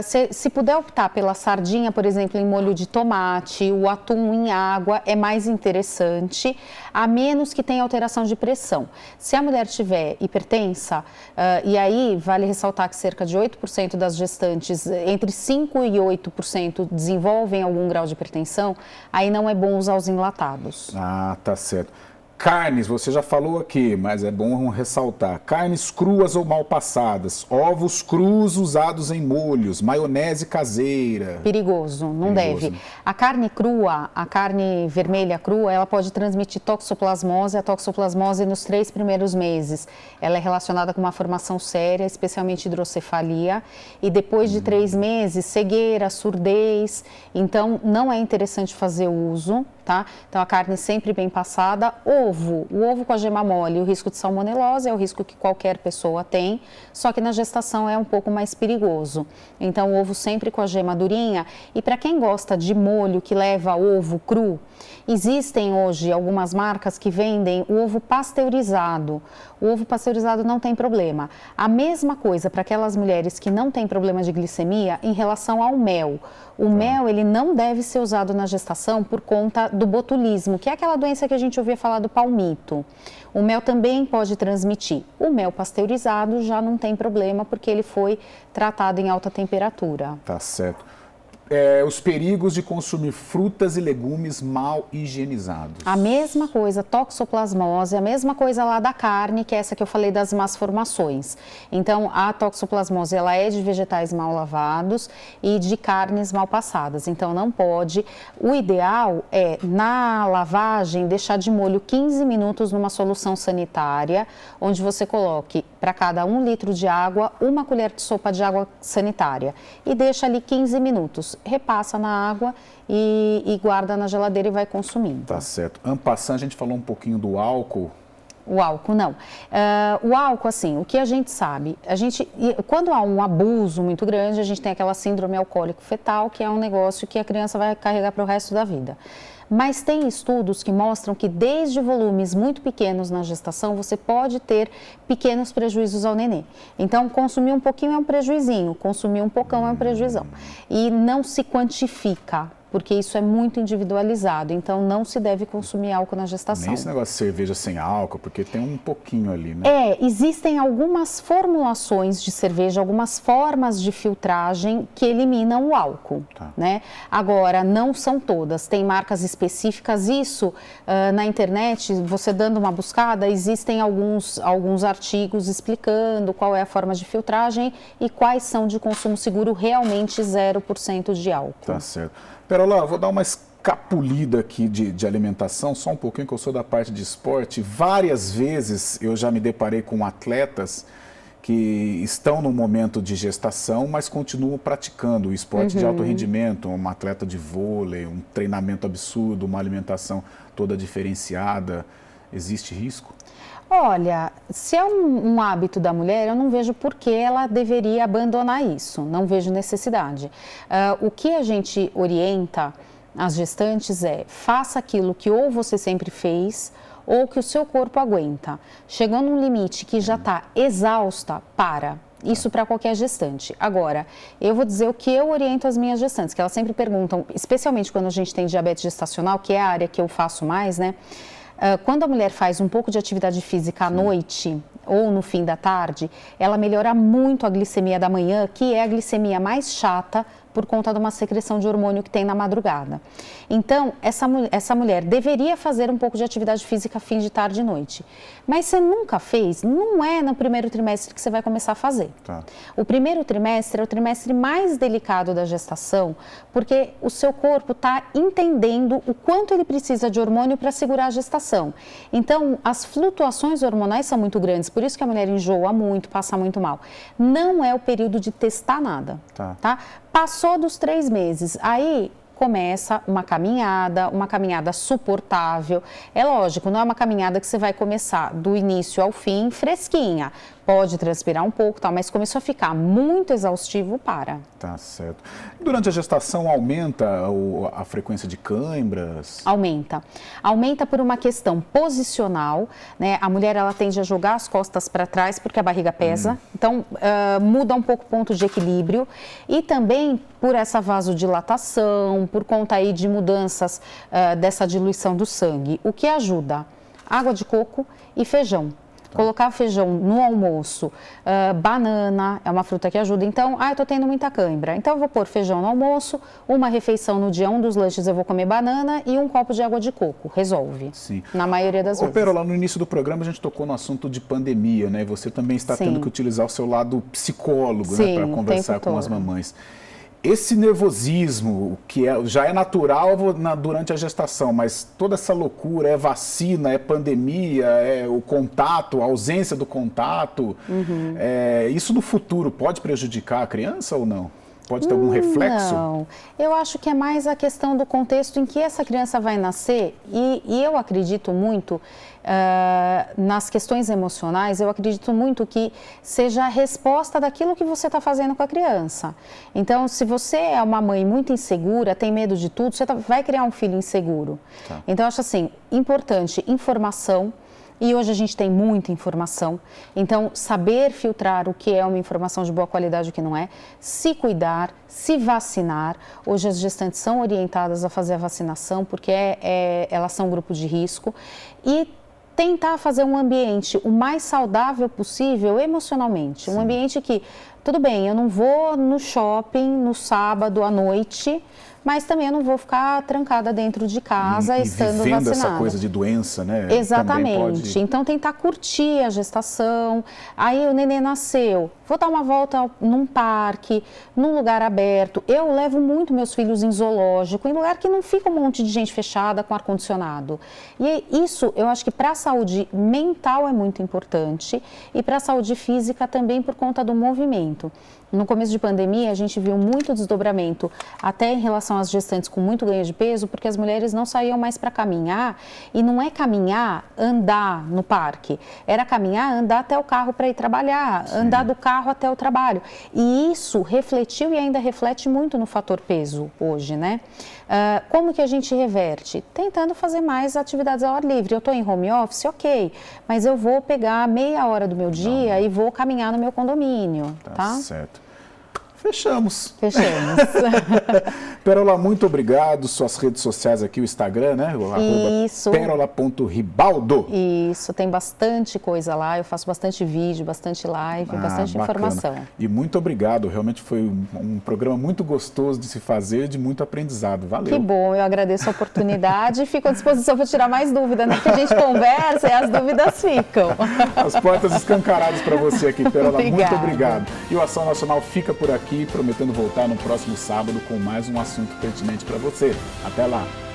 Se puder optar pela sardinha, por exemplo, em molho de tomate, o atum em água é mais interessante, a menos que tenha alteração de pressão. Se a mulher tiver hipertensa, e aí vale ressaltar que cerca de 8% das gestantes, entre 5% e 8% desenvolvem algum grau de hipertensão, aí não é bom usar os enlatados. Ah, tá certo. Carnes, você já falou aqui, mas é bom ressaltar. Carnes cruas ou mal passadas, ovos crus usados em molhos, maionese caseira. Perigoso, não deve. A carne crua, a carne vermelha crua, ela pode transmitir toxoplasmose, a toxoplasmose nos 3 primeiros meses. Ela é relacionada com uma formação séria, especialmente hidrocefalia, e depois de 3 meses, cegueira, surdez. Então, não é interessante fazer uso, tá? Então, a carne sempre bem passada. O ovo com a gema mole, o risco de salmonelose é o risco que qualquer pessoa tem, só que na gestação é um pouco mais perigoso. Então, o ovo sempre com a gema durinha. E para quem gosta de molho que leva ovo cru, existem hoje algumas marcas que vendem o ovo pasteurizado. O ovo pasteurizado não tem problema. A mesma coisa para aquelas mulheres que não têm problema de glicemia em relação ao mel. O mel, ele não deve ser usado na gestação por conta do botulismo, que é aquela doença que a gente ouvia falar do palmito. O mel também pode transmitir. O mel pasteurizado já não tem problema, porque ele foi tratado em alta temperatura. Tá certo. Os perigos de consumir frutas e legumes mal higienizados. A mesma coisa, toxoplasmose, a mesma coisa lá da carne, que é essa que eu falei das más formações. Então, a toxoplasmose, ela é de vegetais mal lavados e de carnes mal passadas. Então, não pode. O ideal é, na lavagem, deixar de molho 15 minutos numa solução sanitária, onde você coloque, para cada 1 litro de água, 1 colher de sopa de água sanitária. E deixa ali 15 minutos. Repassa na água e guarda na geladeira e vai consumindo. Tá certo. En passant, a gente falou um pouquinho do álcool. O álcool, não. O álcool, assim, o que a gente sabe, quando há um abuso muito grande, a gente tem aquela síndrome alcoólico-fetal, que é um negócio que a criança vai carregar para o resto da vida. Mas tem estudos que mostram que desde volumes muito pequenos na gestação, você pode ter pequenos prejuízos ao nenê. Então, consumir um pouquinho é um prejuizinho, consumir um pocão é um prejuizão. E não se quantifica, porque isso é muito individualizado, então não se deve consumir álcool na gestação. Nem esse negócio de cerveja sem álcool, porque tem um pouquinho ali, né? Existem algumas formulações de cerveja, algumas formas de filtragem que eliminam o álcool, né? Agora, não são todas, tem marcas específicas. Isso, na internet, você dando uma buscada, existem alguns artigos explicando qual é a forma de filtragem e quais são de consumo seguro, realmente 0% de álcool. Tá certo. Perola, vou dar uma escapulida aqui de alimentação, só um pouquinho, que eu sou da parte de esporte. Várias vezes eu já me deparei com atletas que estão no momento de gestação, mas continuam praticando o esporte de alto rendimento, um atleta de vôlei, um treinamento absurdo, uma alimentação toda diferenciada. Existe risco? Olha, se é um hábito da mulher, eu não vejo por que ela deveria abandonar isso, não vejo necessidade. O que a gente orienta as gestantes faça aquilo que ou você sempre fez ou que o seu corpo aguenta. Chegou num limite que já está exausta, para. Isso para qualquer gestante. Agora, eu vou dizer o que eu oriento as minhas gestantes, que elas sempre perguntam, especialmente quando a gente tem diabetes gestacional, que é a área que eu faço mais, né? Quando a mulher faz um pouco de atividade física à noite ou no fim da tarde, ela melhora muito a glicemia da manhã, que é a glicemia mais chata por conta de uma secreção de hormônio que tem na madrugada. Então, essa mulher deveria fazer um pouco de atividade física fim de tarde e noite. Mas você nunca fez, não é no primeiro trimestre que você vai começar a fazer. Tá. O primeiro trimestre é o trimestre mais delicado da gestação, porque o seu corpo está entendendo o quanto ele precisa de hormônio para segurar a gestação. Então, as flutuações hormonais são muito grandes, por isso que a mulher enjoa muito, passa muito mal. Não é o período de testar nada, tá? Passou dos 3 meses, aí começa uma caminhada suportável. É lógico, não é uma caminhada que você vai começar do início ao fim fresquinha. Pode transpirar um pouco, tal, mas começou a ficar muito exaustivo, para. Tá certo. Durante a gestação aumenta a frequência de cãibras? Aumenta. Aumenta por uma questão posicional, né? A mulher, ela tende a jogar as costas para trás porque a barriga pesa. Então, muda um pouco o ponto de equilíbrio. E também por essa vasodilatação, por conta aí de mudanças dessa diluição do sangue. O que ajuda? Água de coco e feijão. Colocar feijão no almoço, banana é uma fruta que ajuda. Então, eu estou tendo muita cãibra. Então, eu vou pôr feijão no almoço, uma refeição no dia, um dos lanches eu vou comer banana e um copo de água de coco. Resolve. Sim. Na maioria das vezes. Perola, no início do programa a gente tocou no assunto de pandemia, né? Você também está tendo que utilizar o seu lado psicólogo, né, para conversar com as mamães. Esse nervosismo, que já é natural durante a gestação, mas toda essa loucura, é vacina, é pandemia, é o contato, a ausência do contato, isso no futuro pode prejudicar a criança ou não? Pode ter algum reflexo? Não, eu acho que é mais a questão do contexto em que essa criança vai nascer e eu acredito muito nas questões emocionais, eu acredito muito que seja a resposta daquilo que você está fazendo com a criança. Então, se você é uma mãe muito insegura, tem medo de tudo, você vai criar um filho inseguro. Tá. Então, eu acho assim, importante informação. E hoje a gente tem muita informação, então saber filtrar o que é uma informação de boa qualidade e o que não é, se cuidar, se vacinar. Hoje as gestantes são orientadas a fazer a vacinação porque elas são grupo de risco e tentar fazer um ambiente o mais saudável possível emocionalmente. Um ambiente que, tudo bem, eu não vou no shopping no sábado à noite, mas também eu não vou ficar trancada dentro de casa estando vivendo vacinada. Essa coisa de doença, né? Exatamente. Pode... Então, tentar curtir a gestação. Aí, o neném nasceu. Vou dar uma volta num parque, num lugar aberto. Eu levo muito meus filhos em zoológico, em lugar que não fica um monte de gente fechada com ar-condicionado. E isso, eu acho que para a saúde mental é muito importante e para a saúde física também por conta do movimento. No começo de pandemia, a gente viu muito desdobramento, até em relação às gestantes com muito ganho de peso, porque as mulheres não saíam mais para caminhar, e não é caminhar, andar no parque, era caminhar, andar até o carro para ir trabalhar, andar do carro até o trabalho. E isso refletiu e ainda reflete muito no fator peso hoje, né? Como que a gente reverte? Tentando fazer mais atividades ao ar livre. Eu estou em home office, ok, mas eu vou pegar meia hora do meu dia e vou caminhar no meu condomínio, tá? Certo. Fechamos. Perola, muito obrigado. Suas redes sociais aqui, o Instagram, né? Isso. Perola.ribaldo. Isso, tem bastante coisa lá. Eu faço bastante vídeo, bastante live, bastante informação. E muito obrigado. Realmente foi um programa muito gostoso de se fazer, de muito aprendizado. Valeu. Que bom, eu agradeço a oportunidade e fico à disposição para tirar mais dúvidas, né? Porque a gente conversa e as dúvidas ficam. As portas escancaradas para você aqui, Perola. Obrigada. Muito obrigado. E o Ação Nacional fica por aqui, prometendo voltar no próximo sábado com mais um assunto pertinente para você. Até lá!